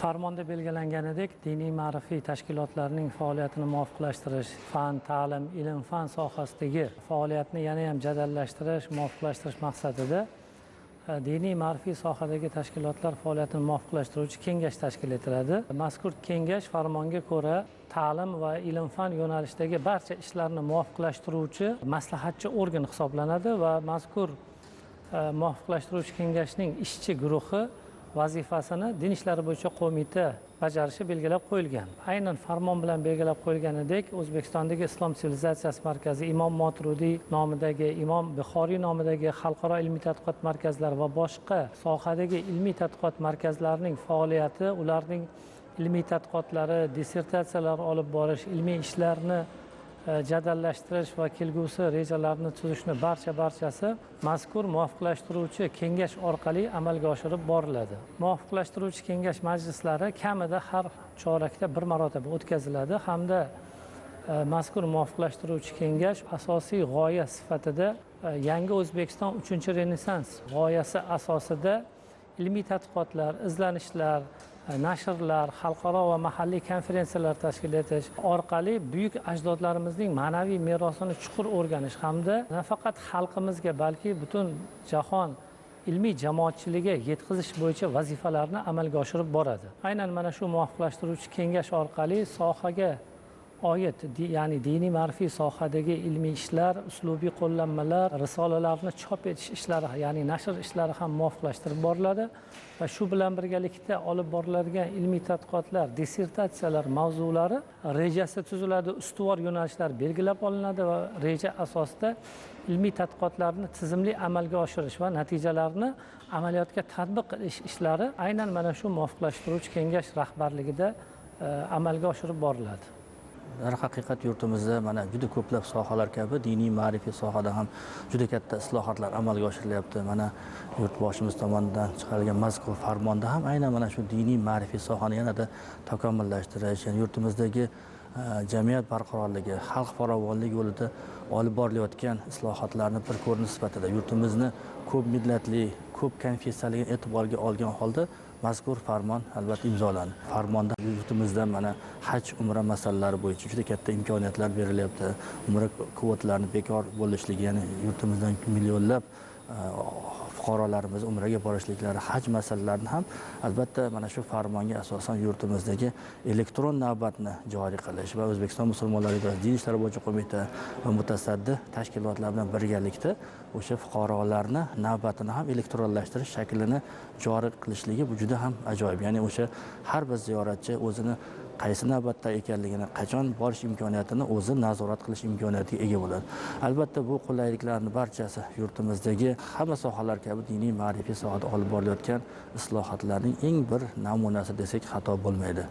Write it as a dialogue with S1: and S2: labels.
S1: Farmonda belgilanganidek, diniy ma'rifiy tashkilotlarning faoliyatini muvofiqlashtirish, fan, ta'lim, ilm-fan sohasidagi faoliyatni yana ham jadallashtirish, muvofiqlashtirish maqsadida diniy ma'rifiy sohadagi tashkilotlar faoliyatini muvofiqlashtiruvchi kengash tashkil etiladi. Mazkur kengash farmonga ko'ra ta'lim va ilm-fan yo'nalishidagi barcha ishlarni muvofiqlashtiruvchi maslahatchi organ hisoblanadi va mazkur muvofiqlashtiruvchi kengashning ishchi guruhi vazifasini din ishlari bo'yicha qo'mita bajarishi belgilab qo'yilgan. Aynan farmon bilan belgilab qo'yilganidek, O'zbekistondagi Islom sivilizatsiyasi markazi, Imom Moturidiy nomidagi, Imom Buxoriy nomidagi xalqaro ilmiy tadqiqot markazlari va boshqa sohadagi ilmiy tadqiqot markazlarining faoliyati, ularning ilmiy tadqiqotlari, dissertatsiyalar olib borish, ilmiy ishlarni jadallashtirish va kelgusi rejalarni tuzishni barchasi mazkur muvofiqlashtiruvchi kengash orqali amalga oshirib boriladi. Muvofiqlashtiruvchi kengash majlislari kamida har chorakda bir marotaba o'tkaziladi hamda mazkur muvofiqlashtiruvchi kengash asosiy g'oya sifatida yangi O'zbekiston 3-renessans g'oyasi asosida ilmiy tadqiqotlar, izlanishlar, nashrlar, xalqaro va mahalliy konferensiyalar tashkil etish orqali buyuk ajdodlarimizning ma'naviy merosini chuqur o'rganish hamda nafaqat xalqimizga, balki butun jahon ilmiy jamoatchiligiga yetkazish bo'yicha vazifalarni amalga oshirib boradi. Aynan mana shu muvofiqlashtiruvchi kengash orqali sohaga oid, ya'ni diniy ma'rifiy sohadagi ilmiy ishlar, uslubiy qo'llanmalar, risolalarni chop etish ishlari, ya'ni nashr ishlari ham muvofiqlashtirib boriladi va shu bilan birgalikda olib boriladigan ilmiy tadqiqotlar, dissertatsiyalar mavzulari rejasi tuziladi, ustuvor yo'nalishlar belgilab olinadi va reja asosida ilmiy tadqiqotlarni tizimli amalga oshirish va natijalarni amaliyotga tatbiq qilish ishlari aynan mana shu muvofiqlashtiruvchi kengash rahbarligida amalga oshirib boriladi.
S2: Darhaqiqat yurtimizda mana juda ko'plab sohalar kabi diniy ma'rifiy sohada ham juda katta islohotlar amalga oshirilyapti. Mana yurtboshimiz tomonidan chiqarilgan mazkur farmonda ham aynan mana shu diniy ma'rifiy sohani yanada takomillashtirish, ya'ni yurtimizdagi jamiyat barqarorligi, xalq farovonligi yo'lida olib borilayotgan islohotlarni bir ko'rinish sifatida yurtimizni ko'p millatli, ko'p konfessiyaligini e'tiborga olgan holda mazkur farmon albatta imzolandi. Farmonda yurtimizda mana haj, umra masalalari bo'yicha juda katta imkoniyatlar berilyapti. Umra kvotalarini bekor bo'lishligi, ya'ni yurtimizdan millionlab fuqarolarimiz umraga borishliklari, haj masalalarini ham albatta mana shu farmonga asosan yurtimizdagi elektron navbatni joriy qilish va O'zbekiston musulmonlari idorasi din ishlari bo'yicha qo'mita va mutasaddi tashkilotlar bilan birgalikda o'sha fuqarolarni navbatini ham elektronlashtirish shaklini joriy qilishligi bu juda ham ajoyib. Ya'ni o'sha har bir ziyoratchi o'zini qaysi navbatda ekanligini, qachon borish imkoniyatini o'zi nazorat qilish imkoniyatiga ega bo'ladi. Albatta bu qulayliklarning barchasi yurtimizdagi hamma sohalar kabi diniy ma'rifiy sohada olib borilayotgan islohotlarning eng bir namunasi desak xato bo'lmaydi.